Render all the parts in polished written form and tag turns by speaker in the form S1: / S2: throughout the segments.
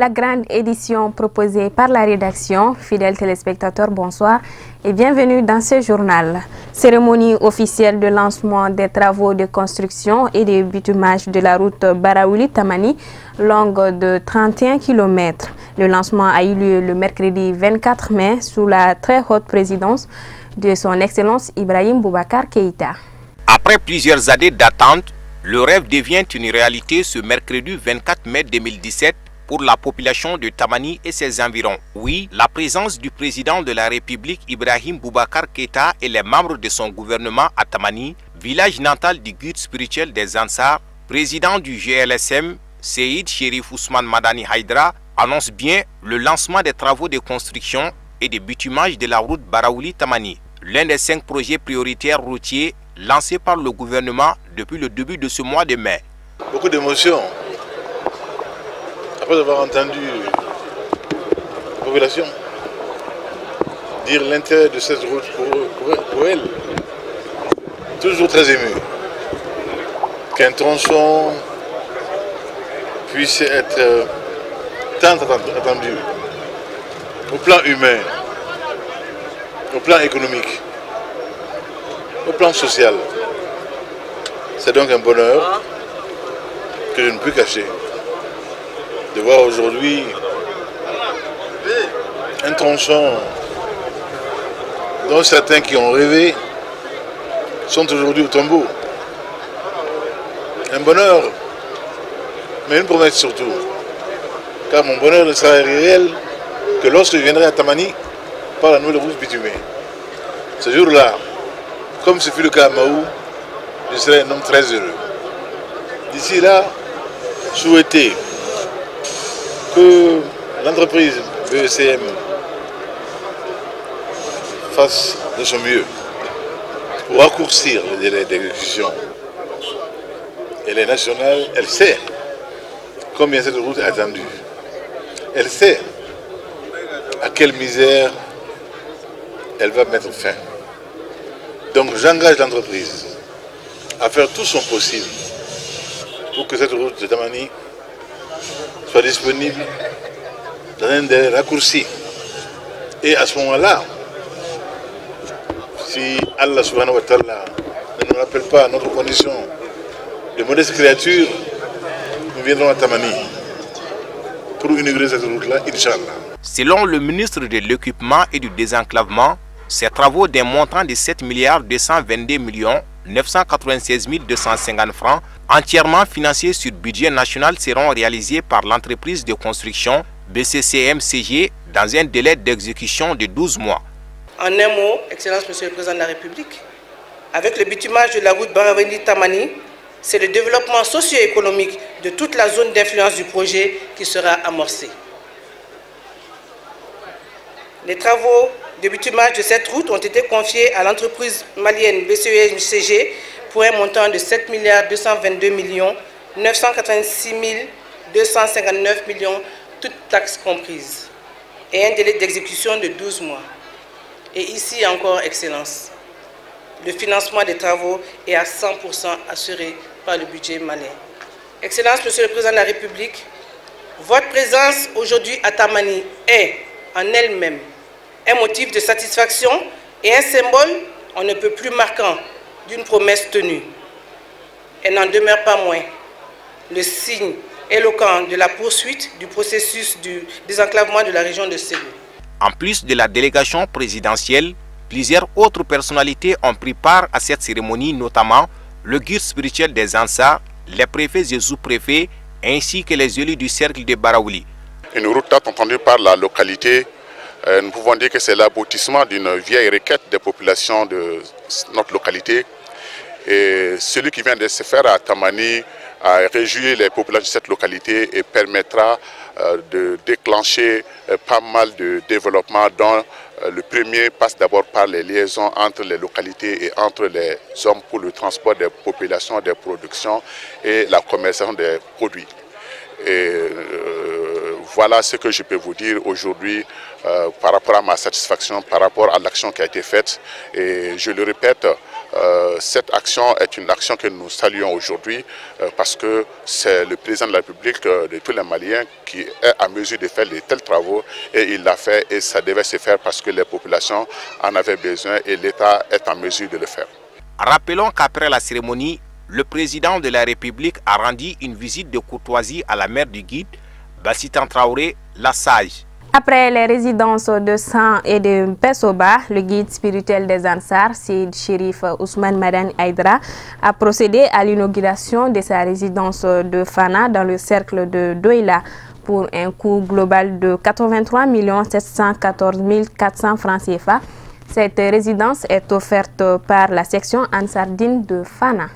S1: la grande édition proposée par la rédaction. Fidèles téléspectateurs, bonsoir et bienvenue dans ce journal. Cérémonie officielle de lancement des travaux de construction et de bitumage de la route Baraouli-Tamani, longue de 31 km. Le lancement a eu lieu le mercredi 24 mai sous la très haute présidence de son Excellence Ibrahim Boubacar Keïta.
S2: Après plusieurs années d'attente, le rêve devient une réalité ce mercredi 24 mai 2017 pour la population de Tamani et ses environs. Oui, la présence du président de la République Ibrahim Boubacar Keïta et les membres de son gouvernement à Tamani, village natal du guide spirituel des Ansar, président du GLSM, Seyyid Chérif Ousmane Madani Haïdra, annonce bien le lancement des travaux de construction et de bitumage de la route Baraouli-Tamani, l'un des 5 projets prioritaires routiers lancés par le gouvernement depuis le début de ce mois de mai.
S3: Beaucoup d'émotions. Après avoir entendu la population dire l'intérêt de cette route pour elle, toujours très ému. Qu'un tronçon puisse être tant attendu au plan humain, au plan économique, au plan social. C'est donc un bonheur que je ne peux cacher de voir aujourd'hui un tronçon dont certains qui ont rêvé sont aujourd'hui au tombeau. Un bonheur, mais une promesse surtout, car mon bonheur ne sera réel que lorsque je viendrai à Tamani par la nouvelle route bitumée. Ce jour-là, comme ce fut le cas à Mahou, je serai un homme très heureux. D'ici là, souhaiter que l'entreprise BECM fasse de son mieux pour raccourcir les délais d'exécution. Elle est nationale, elle sait combien cette route est attendue. Elle sait à quelle misère elle va mettre fin. Donc j'engage l'entreprise à faire tout son possible pour que cette route de Tamani soit disponible dans un délai raccourci. Et à ce moment-là, si Allah subhanahu wa ta'ala ne nous rappelle pas notre condition de modeste créature, nous viendrons à Tamani pour inaugurer cette route-là, Inch'Allah.
S2: Selon le ministre de l'Équipement et du Désenclavement, ces travaux d'un montant de 7 222 996 250 francs, entièrement financés sur budget national, seront réalisés par l'entreprise de construction BCCM-CG dans un délai d'exécution de 12 mois.
S4: En un mot, Excellence Monsieur le Président de la République, avec le bitumage de la route Baraouli-Tamani, c'est le développement socio-économique de toute la zone d'influence du projet qui sera amorcé. Les travaux de bitumage de cette route ont été confiés à l'entreprise malienne BCEMCG pour un montant de 7 222 986 259 millions, toutes taxes comprises, et un délai d'exécution de 12 mois. Et ici encore, Excellence, le financement des travaux est à 100% assuré par le budget malien. Excellence, Monsieur le Président de la République, votre présence aujourd'hui à Tamani est en elle-même un motif de satisfaction et un symbole on ne peut plus marquant d'une promesse tenue. Elle n'en demeure pas moins le signe éloquent de la poursuite du processus du désenclavement de la région de Ségou.
S2: En plus de la délégation présidentielle, plusieurs autres personnalités ont pris part à cette cérémonie, notamment le guide spirituel des Ansar, les préfets et sous-préfets, ainsi que les élus du cercle de Baraouli.
S5: Une route tant entendue par la localité, nous pouvons dire que c'est l'aboutissement d'une vieille requête des populations de notre localité. Et celui qui vient de se faire à Tamani a réjoui les populations de cette localité et permettra de déclencher pas mal de développement, dont le premier passe d'abord par les liaisons entre les localités et entre les hommes pour le transport des populations, des productions et la commercialisation des produits. Et voilà ce que je peux vous dire aujourd'hui par rapport à ma satisfaction, par rapport à l'action qui a été faite. Et je le répète, Cette action est une action que nous saluons aujourd'hui parce que c'est le président de la République de tous les Maliens qui est à mesure de faire de tels travaux et il l'a fait et ça devait se faire parce que les populations en avaient besoin et l'État est en mesure de le faire.
S2: Rappelons qu'après la cérémonie, le président de la République a rendu une visite de courtoisie à la mère du guide, Bassitan Traoré, la sage.
S1: Après les résidences de San et de Pessoba, le guide spirituel des Ansar, Seyd Chérif Ousmane Madane Haïdara, a procédé à l'inauguration de sa résidence de Fana dans le cercle de Douala pour un coût global de 83 714 400 francs CFA. Cette résidence est offerte par la section Ansardine de Fana.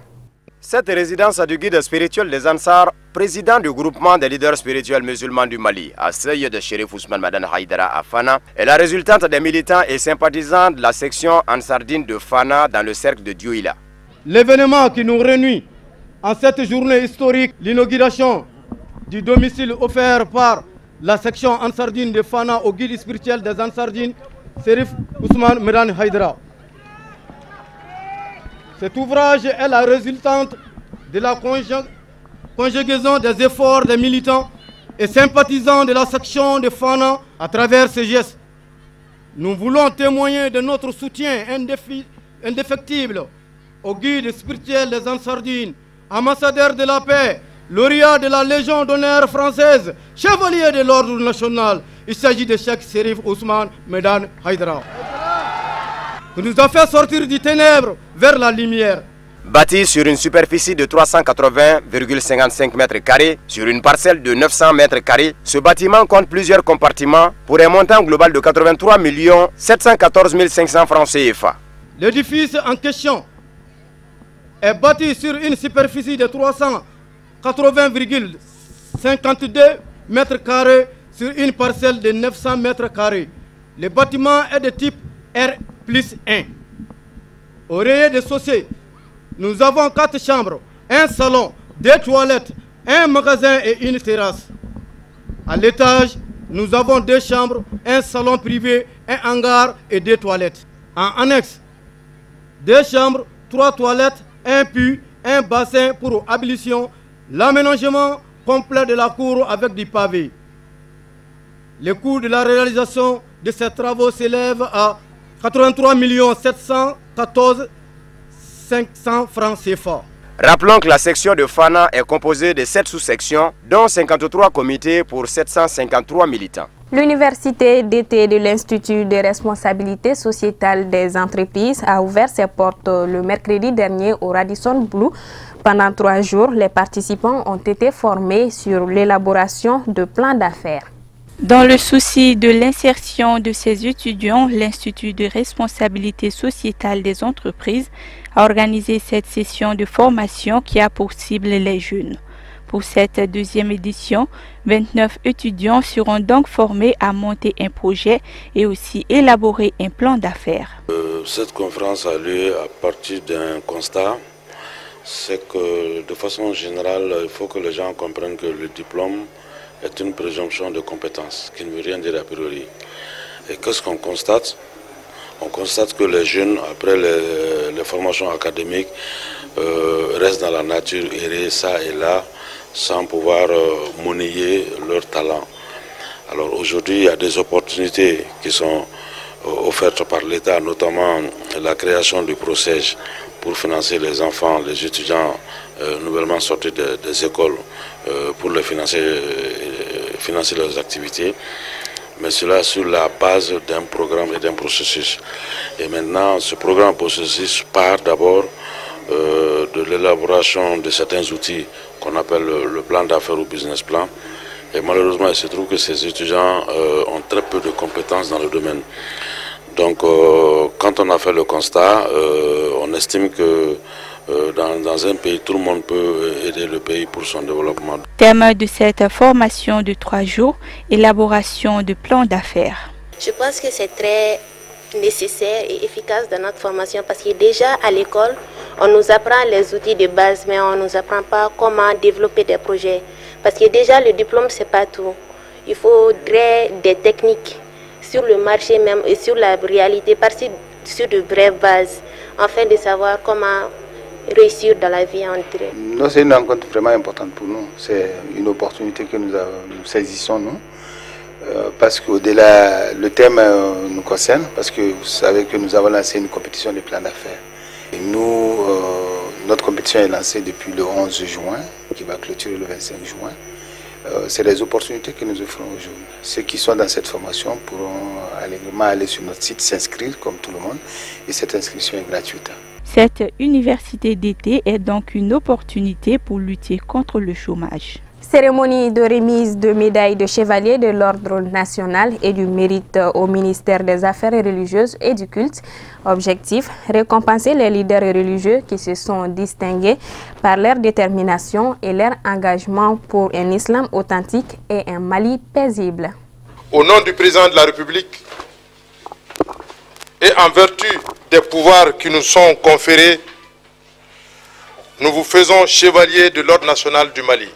S6: Cette résidence du guide spirituel des Ansar, président du groupement des leaders spirituels musulmans du Mali, à Seyd Chérif Ousmane Madane Haïdara à Fana, est la résultante des militants et sympathisants de la section Ansardine de Fana dans le cercle de Douala.
S7: L'événement qui nous réunit en cette journée historique, l'inauguration du domicile offert par la section Ansardine de Fana au guide spirituel des Ansardines, Chérif Ousmane Madane Haïdara. Cet ouvrage est la résultante de la conjugaison des efforts des militants et sympathisants de la section de Fana à travers ces gestes. Nous voulons témoigner de notre soutien indéfectible au guide spirituel des Ansardines, ambassadeur de la paix, lauréat de la Légion d'honneur française, chevalier de l'ordre national. Il s'agit de Cheikh Chérif Ousmane Madane Haïdara, qui nous a fait sortir du ténèbre vers la lumière.
S6: Bâti sur une superficie de 380,55 m², sur une parcelle de 900 m², ce bâtiment compte plusieurs compartiments pour un montant global de 83 714 500 francs CFA.
S7: L'édifice en question est bâti sur une superficie de 380,52 m² sur une parcelle de 900 m². Le bâtiment est de type R+1. Au rez-de-chaussée, nous avons 4 chambres, un salon, 2 toilettes, un magasin et une terrasse. À l'étage, nous avons 2 chambres, un salon privé, un hangar et 2 toilettes. En annexe, 2 chambres, 3 toilettes, un puits, un bassin pour ablution, l'aménagement complet de la cour avec du pavé. Le coût de la réalisation de ces travaux s'élève à 83 714 500 francs CFA.
S6: Rappelons que la section de Fana est composée de 7 sous-sections, dont 53 comités pour 753 militants.
S1: L'université d'été de l'Institut de responsabilité sociétale des entreprises a ouvert ses portes le mercredi dernier au Radisson Blu. Pendant 3 jours, les participants ont été formés sur l'élaboration de plans d'affaires.
S8: Dans le souci de l'insertion de ces étudiants, l'Institut de responsabilité sociétale des entreprises a organisé cette session de formation qui a pour cible les jeunes. Pour cette 2e édition, 29 étudiants seront donc formés à monter un projet et aussi élaborer un plan d'affaires.
S9: Cette conférence a lieu à partir d'un constat, c'est que de façon générale, il faut que les gens comprennent que le diplôme est une présomption de compétence, qui ne veut rien dire a priori. Et qu'est-ce qu'on constate? On constate que les jeunes, après les formations académiques, restent dans la nature, errer ça et là, sans pouvoir monnayer leur talent. Alors aujourd'hui, il y a des opportunités qui sont offertes par l'État, notamment la création du PROCEJ pour financer les enfants, les étudiants nouvellement sortis des écoles, pour les financer leurs activités, mais cela sur la base d'un programme et d'un processus. Et maintenant, ce programme processus part d'abord de l'élaboration de certains outils qu'on appelle le plan d'affaires ou business plan. Et malheureusement, il se trouve que ces étudiants ont très peu de compétences dans le domaine. Donc, quand on a fait le constat, on estime que dans un pays, tout le monde peut aider le pays pour son développement.
S8: Thème de cette formation de 3 jours, élaboration de plans d'affaires.
S10: Je pense que c'est très nécessaire et efficace dans notre formation parce que déjà à l'école, on nous apprend les outils de base, mais on ne nous apprend pas comment développer des projets. Parce que déjà le diplôme, c'est pas tout. Il faudrait des techniques sur le marché même et sur la réalité, sur de vraies bases. afin de savoir comment réussir dans la vie, on dirait.
S11: C'est une rencontre vraiment importante pour nous. C'est une opportunité que nous saisissons, nous. Parce qu'au-delà, le thème nous concerne, parce que vous savez que nous avons lancé une compétition de plans d'affaires. Et nous, notre compétition est lancée depuis le 11 juin, qui va clôturer le 25 juin. C'est des opportunités que nous offrons aujourd'hui. Ceux qui sont dans cette formation pourront allègrement aller sur notre site, s'inscrire comme tout le monde, et cette inscription est gratuite.
S8: Cette université d'été est donc une opportunité pour lutter contre le chômage.
S1: Cérémonie de remise de médailles de chevalier de l'Ordre national et du mérite au ministère des Affaires religieuses et du culte. Objectif, récompenser les leaders religieux qui se sont distingués par leur détermination et leur engagement pour un islam authentique et un Mali paisible.
S12: Au nom du président de la République et en vertu des pouvoirs qui nous sont conférés, nous vous faisons chevalier de l'Ordre national du Mali.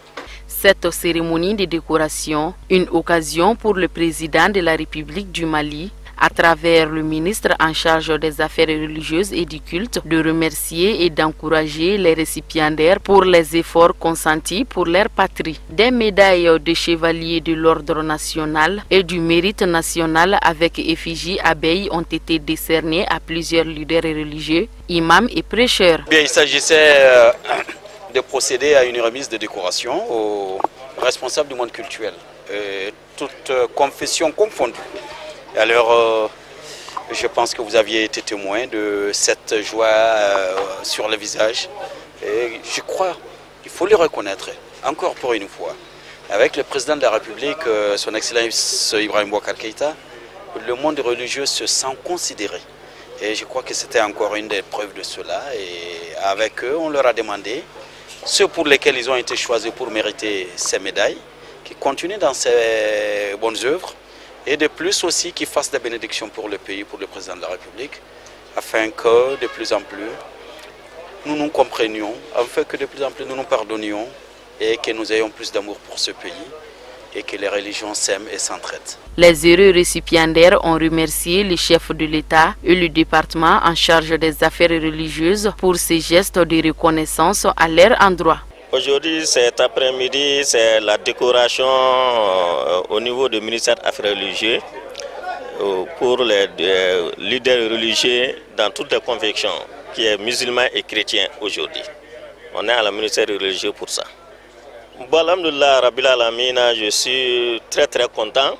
S13: Cette cérémonie de décoration, une occasion pour le président de la République du Mali, à travers le ministre en charge des Affaires religieuses et du culte, de remercier et d'encourager les récipiendaires pour les efforts consentis pour leur patrie. Des médailles de chevalier de l'Ordre national et du mérite national avec effigie abeille ont été décernées à plusieurs leaders religieux, imams et prêcheurs.
S14: Il s'agissait de procéder à une remise de décoration aux responsables du monde culturel, toutes confessions confondues. Alors, je pense que vous aviez été témoin de cette joie sur le visage. Et je crois qu'il faut le reconnaître, encore pour une fois. Avec le président de la République, son Excellence Ibrahim Boubacar Keïta, le monde religieux se sent considéré. Et je crois que c'était encore une des preuves de cela. Et avec eux, on leur a demandé ceux pour lesquels ils ont été choisis pour mériter ces médailles, qui continuent dans ces bonnes œuvres, et de plus aussi qu'ils fassent des bénédictions pour le pays, pour le président de la République, afin que de plus en plus nous nous comprenions, afin que de plus en plus nous nous pardonnions et que nous ayons plus d'amour pour ce pays et que les religions s'aiment et s'entraident.
S13: Les heureux récipiendaires ont remercié le chef de l'État et le département en charge des affaires religieuses pour ces gestes de reconnaissance à leur endroit.
S15: Aujourd'hui, cet après-midi, c'est la décoration au niveau du ministère des Affaires religieuses pour les leaders religieux dans toutes les convictions, qui est musulmans et chrétiens aujourd'hui. On est à la ministère religieux pour ça. Bon, alhamdoulilah, Rabbil Alamina, je suis très content.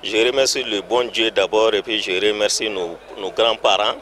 S15: Je remercie le bon Dieu d'abord et puis je remercie nos grands-parents.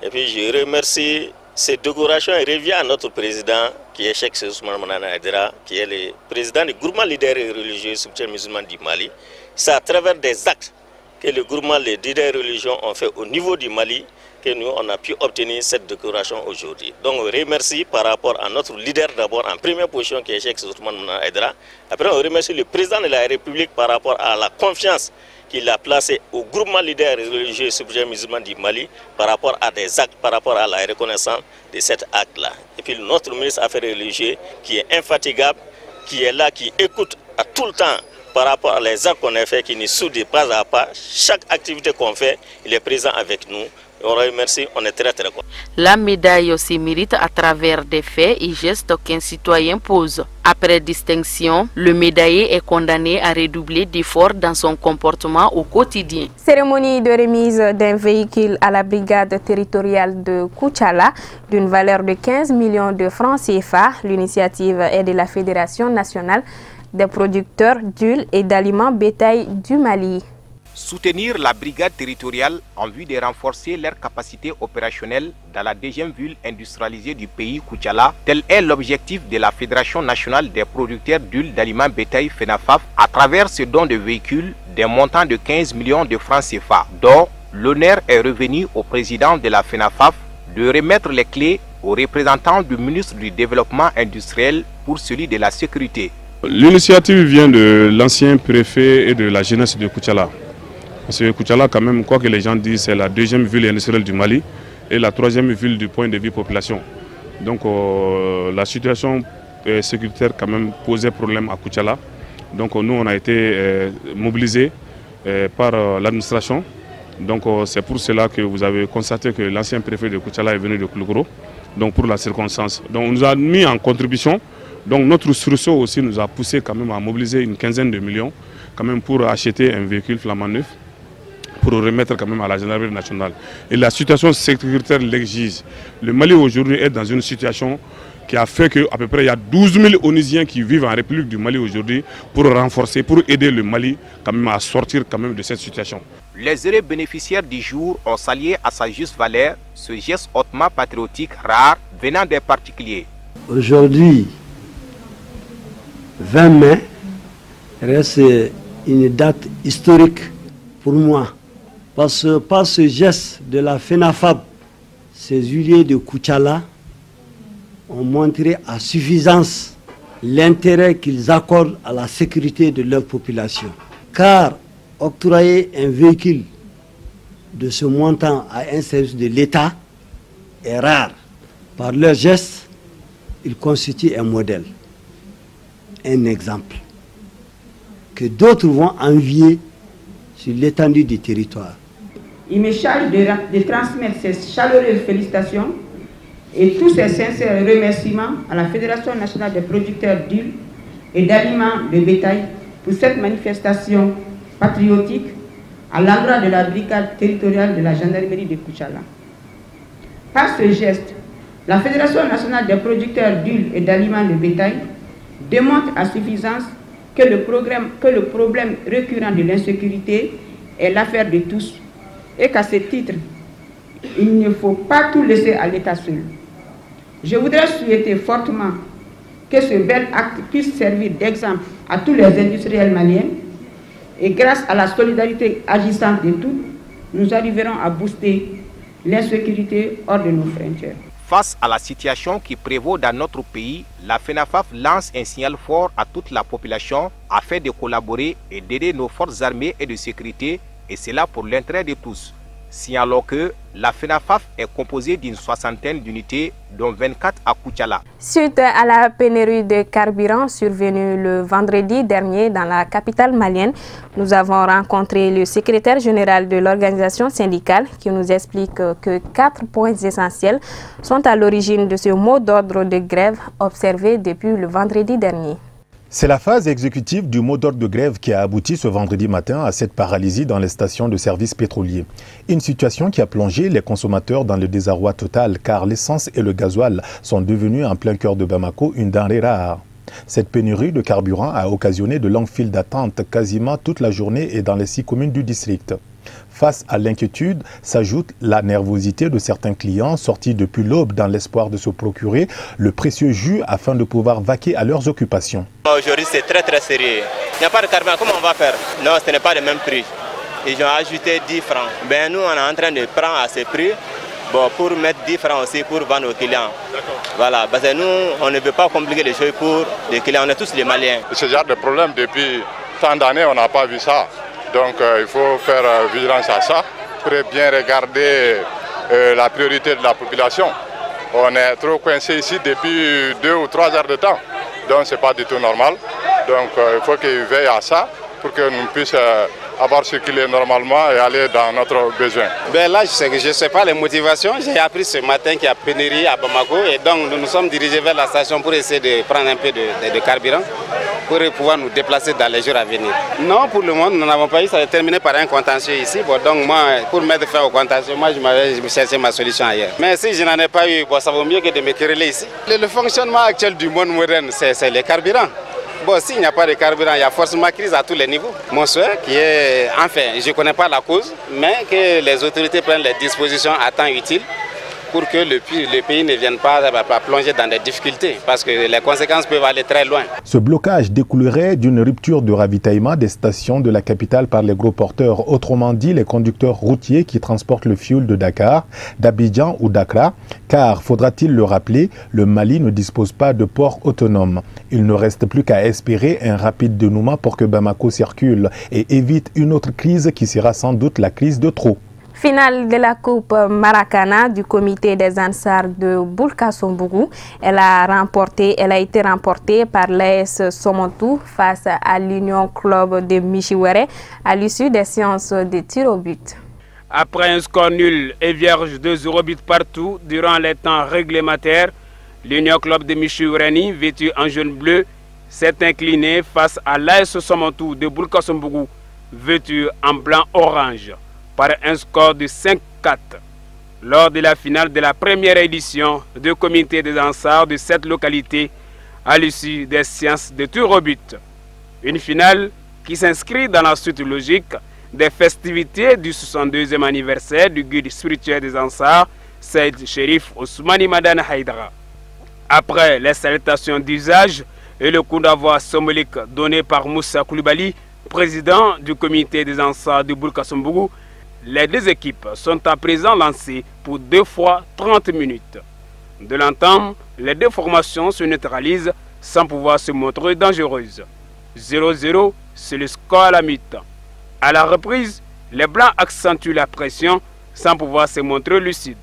S15: Et puis je remercie cette décoration et revient à notre président qui est Cheikh Ousmane Manana Aidara, qui est le président du groupement leader religieux soutien musulman du Mali. C'est à travers des actes que le groupement les leaders religieux ont fait au niveau du Mali que nous on a pu obtenir cette décoration aujourd'hui. Donc on remercie par rapport à notre leader d'abord en première position qui est Cheikh Ousmane Manana Aidara. Après on remercie le président de la République par rapport à la confiance qu'il a placé au groupement leader religieux soutien musulman du Mali par rapport à des actes, par rapport à la reconnaissance de cet acte-là. Et puis notre ministre des Affaires religieuses qui est infatigable, qui est là, qui écoute à tout le temps par rapport à les actes qu'on a fait, qui nous soude pas à pas. Chaque activité qu'on fait, il est présent avec nous. On remercie, on est très content.
S13: La médaille aussi mérite à travers des faits et gestes qu'un citoyen pose. Après distinction, le médaillé est condamné à redoubler d'efforts dans son comportement au quotidien.
S1: Cérémonie de remise d'un véhicule à la brigade territoriale de Koutchala d'une valeur de 15 millions de francs CFA. L'initiative est de la Fédération nationale des producteurs d'huile et d'aliments bétail du Mali.
S2: Soutenir la brigade territoriale en vue de renforcer leurs capacités opérationnelles dans la deuxième ville industrialisée du pays, Koutchala, tel est l'objectif de la Fédération nationale des producteurs d'huile d'aliments bétail FENAFAF à travers ce don de véhicules d'un montant de 15 millions de francs CFA, dont l'honneur est revenu au président de la FENAFAF de remettre les clés aux représentants du ministre du Développement industriel pour celui de la sécurité.
S16: L'initiative vient de l'ancien préfet et de la jeunesse de Koutchala. Parce que Koutchala, quand même, quoi que les gens disent, c'est la deuxième ville industrielle du Mali et la troisième ville du point de vue population. Donc la situation sécuritaire quand même posait problème à Koutchala. Donc nous, on a été mobilisés par l'administration Donc c'est pour cela que vous avez constaté que l'ancien préfet de Koutiala est venu de Koulougro, donc pour la circonstance. Donc on nous a mis en contribution, donc notre sursaut aussi nous a poussé quand même à mobiliser une quinzaine de millions quand même pour acheter un véhicule flambant neuf, pour remettre quand même à la gendarmerie nationale. Et la situation sécuritaire l'exige. Le Mali aujourd'hui est dans une situation qui a fait qu'à peu près il y a 12 000 Onusiens qui vivent en République du Mali aujourd'hui pour renforcer, pour aider le Mali quand même à sortir quand même de cette situation.
S2: Les heureux bénéficiaires du jour ont salué à sa juste valeur ce geste hautement patriotique rare venant des particuliers.
S17: Aujourd'hui, 20 mai, reste une date historique pour moi. Parce que par ce geste de la FENAFAB, ces huiliers de Koutiala ont montré à suffisance l'intérêt qu'ils accordent à la sécurité de leur population. Car octroyer un véhicule de ce montant à un service de l'État est rare. Par leur geste, ils constituent un modèle, un exemple, que d'autres vont envier sur l'étendue du territoire.
S18: Il me charge de transmettre ces chaleureuses félicitations et tous ces sincères remerciements à la Fédération nationale des producteurs d'huile et d'aliments de bétail pour cette manifestation patriotique à l'endroit de la brigade territoriale de la gendarmerie de Koutiala. Par ce geste, la Fédération nationale des producteurs d'huile et d'aliments de bétail démontre à suffisance que le problème récurrent de l'insécurité est l'affaire de tous et qu'à ce titre, il ne faut pas tout laisser à l'État seul. Je voudrais souhaiter fortement que ce bel acte puisse servir d'exemple à tous les industriels maliens et grâce à la solidarité agissante de tous, nous arriverons à booster l'insécurité hors de nos frontières.
S2: Face à la situation qui prévaut dans notre pays, la FENAFAF lance un signal fort à toute la population afin de collaborer et d'aider nos forces armées et de sécurité, et cela pour l'intérêt de tous. Signalons que la FENAFAF est composée d'une 60aine d'unités, dont 24 à Koutiala.
S1: Suite à la pénurie de carburant survenue le vendredi dernier dans la capitale malienne, nous avons rencontré le secrétaire général de l'organisation syndicale qui nous explique que 4 points essentiels sont à l'origine de ce mot d'ordre de grève observé depuis le vendredi dernier.
S19: C'est la phase exécutive du mot d'ordre de grève qui a abouti ce vendredi matin à cette paralysie dans les stations de services pétroliers. Une situation qui a plongé les consommateurs dans le désarroi total car l'essence et le gasoil sont devenus en plein cœur de Bamako une denrée rare. Cette pénurie de carburant a occasionné de longues files d'attente quasiment toute la journée et dans les 6 communes du district. Face à l'inquiétude, s'ajoute la nervosité de certains clients sortis depuis l'aube dans l'espoir de se procurer le précieux jus afin de pouvoir vaquer à leurs occupations.
S20: Aujourd'hui, c'est très sérieux. Il n'y a pas de carburant, comment on va faire? Non, ce n'est pas le même prix. Ils ont ajouté 10 francs. Ben, nous, on est en train de prendre à ce prix pour mettre 10 francs aussi pour vendre aux clients. Voilà, parce que nous, on ne veut pas compliquer les choses pour les clients, on est tous les Maliens.
S5: Ce genre de problème, depuis tant d'années, on n'a pas vu ça. Donc il faut faire vigilance à ça pour bien regarder la priorité de la population. On est trop coincé ici depuis 2 ou 3 heures de temps. Donc ce n'est pas du tout normal. Donc il faut qu'ils veillent à ça pour que nous puissions avoir circulé normalement et aller dans notre besoin.
S21: Ben là, je ne sais pas les motivations. J'ai appris ce matin qu'il y a pénurie à Bamako et donc nous nous sommes dirigés vers la station pour essayer de prendre un peu de carburant pour pouvoir nous déplacer dans les jours à venir. Non, pour le moment, nous n'avons pas eu. Ça a terminé par un contentieux ici. Donc moi, pour mettre fin au contentieux, moi, je me cherchais ma solution ailleurs. Mais si je n'en ai pas eu, ça vaut mieux que de me quereller ici. Le fonctionnement actuel du monde moderne, c'est les carburants. Bon, s'il n'y a pas de carburant, il y a forcément crise à tous les niveaux. Mon souhait, qui est, enfin, je ne connais pas la cause, mais que les autorités prennent les dispositions à temps utile pour que le pays ne vienne pas plonger dans des difficultés, parce que les conséquences peuvent aller très loin.
S19: Ce blocage découlerait d'une rupture de ravitaillement des stations de la capitale par les gros porteurs, autrement dit les conducteurs routiers qui transportent le fioul de Dakar, d'Abidjan ou d'Accra, car, faudra-t-il le rappeler, le Mali ne dispose pas de port autonome. Il ne reste plus qu'à espérer un rapide dénouement pour que Bamako circule et évite une autre crise qui sera sans doute la crise de trop.
S1: Finale de la Coupe Maracana du comité des Ansars de Boulka-Sombourou. Elle a été remportée par l'AS Somontou face à l'Union Club de Michiwere à l'issue des séances de tir au but.
S3: Après un score nul et vierge de 0 buts partout durant les temps réglementaires, l'Union Club de Michourani, vêtu en jaune bleu, s'est incliné face à l'AS Somoto de Boulkasombougou, vêtu en blanc-orange, par un score de 5-4. Lors de la finale de la première édition du comité des Ansars de cette localité, à l'issue des séances de tir au but. Une finale qui s'inscrit dans la suite logique des festivités du 62e anniversaire du guide spirituel des Ansars, Saïd Chérif Ousmani Madane Haïdara. Après les salutations d'usage et le coup d'envoi symbolique donné par Moussa Koulibaly, président du comité des Ansars de Boulkasombougou, les deux équipes sont à présent lancées pour 2 fois 30 minutes. De l'entame, les deux formations se neutralisent sans pouvoir se montrer dangereuses. 0-0, c'est le score à la mi-temps. À la reprise, les Blancs accentuent la pression sans pouvoir se montrer lucides.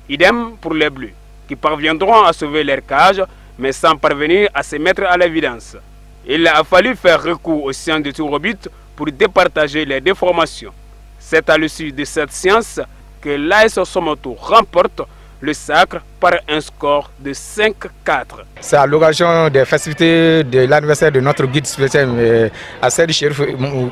S3: Idem pour les Bleus, qui parviendront à sauver leur cage, mais sans parvenir à se mettre à l'évidence. Il a fallu faire recours aux séances de tir au but pour départager les deux formations. C'est à l'issue de cette séance que l'AS Somoto remporte le sacre par un score de 5-4.
S22: C'est à l'occasion des festivités de l'anniversaire de notre guide spirituel à Saïd Chérif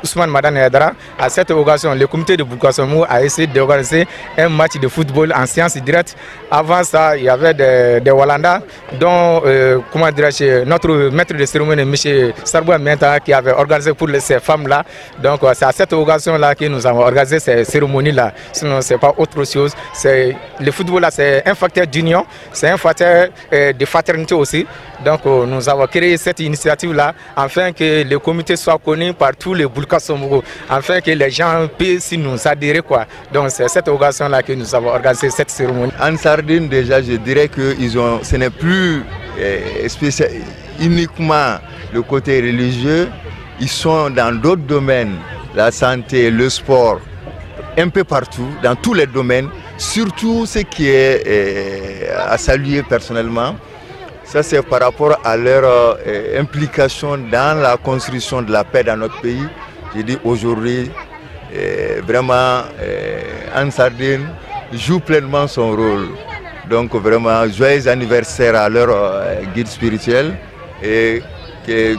S22: Ousmane Madane Haïdara. À cette occasion, le comité de Boulkasombougou a essayé d'organiser un match de football en séance directe. Avant ça, il y avait des Walanda, dont notre maître de cérémonie, M. Sarboua Menta, qui avait organisé pour ces femmes-là. Donc c'est à cette occasion-là que nous avons organisé ces cérémonies-là. Sinon, ce n'est pas autre chose. Le football-là, c'est un facteur d'union, c'est un facteur de fraternité aussi. Donc nous avons créé cette initiative-là afin que le comité soit connu par tous les Boulkasombougou, afin que les gens puissent nous adhérer, quoi. Donc c'est cette occasion-là que nous avons organisé cette cérémonie.
S23: En Sardine, déjà, je dirais que ce n'est plus uniquement le côté religieux, ils sont dans d'autres domaines, la santé, le sport, un peu partout, dans tous les domaines. Surtout ce qui est à saluer personnellement, ça c'est par rapport à leur implication dans la construction de la paix dans notre pays. Je dis aujourd'hui, vraiment, en Sardine joue pleinement son rôle. Donc vraiment, joyeux anniversaire à leur guide spirituel et que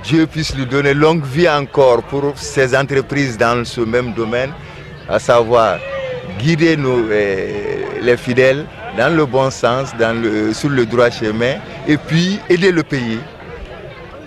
S23: Dieu puisse lui donner longue vie encore pour ses entreprises dans ce même domaine, à savoir guider les fidèles dans le bon sens, sur le droit chemin, et puis aider le pays,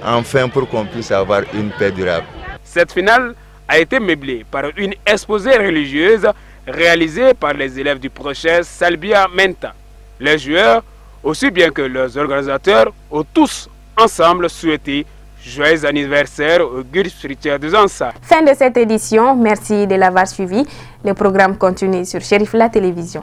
S23: enfin pour qu'on puisse avoir une paix durable.
S3: Cette finale a été meublée par une exposée religieuse réalisée par les élèves du projet Salbia Menta. Les joueurs, aussi bien que leurs organisateurs, ont tous ensemble souhaité joyeux anniversaire au guide spirituel des Ansars.
S1: Fin de cette édition, merci de l'avoir suivi. Le programme continue sur Chérif la télévision.